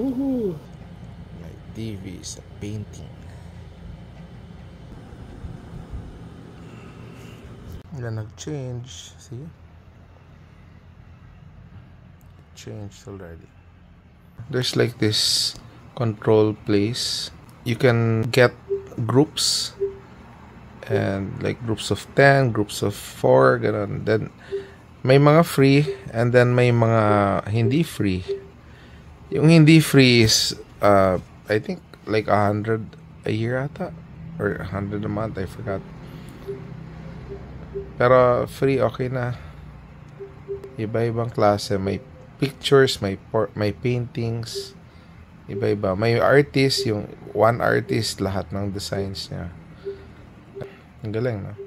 Woohoo! My TV is a painting. Yan, nag-change. See? Changed already. There's like this control place. You can get groups, and like groups of 10, groups of 4, ganun. Then may mga free, and then may mga hindi free. Yung hindi free is I think like 100 a year ata, or 100 a month, I forgot. Pero free, okay na. Iba-ibang klase, may pictures, may paintings, iba-iba. May artist, yung one artist, lahat ng designs niya. Ang galing, no?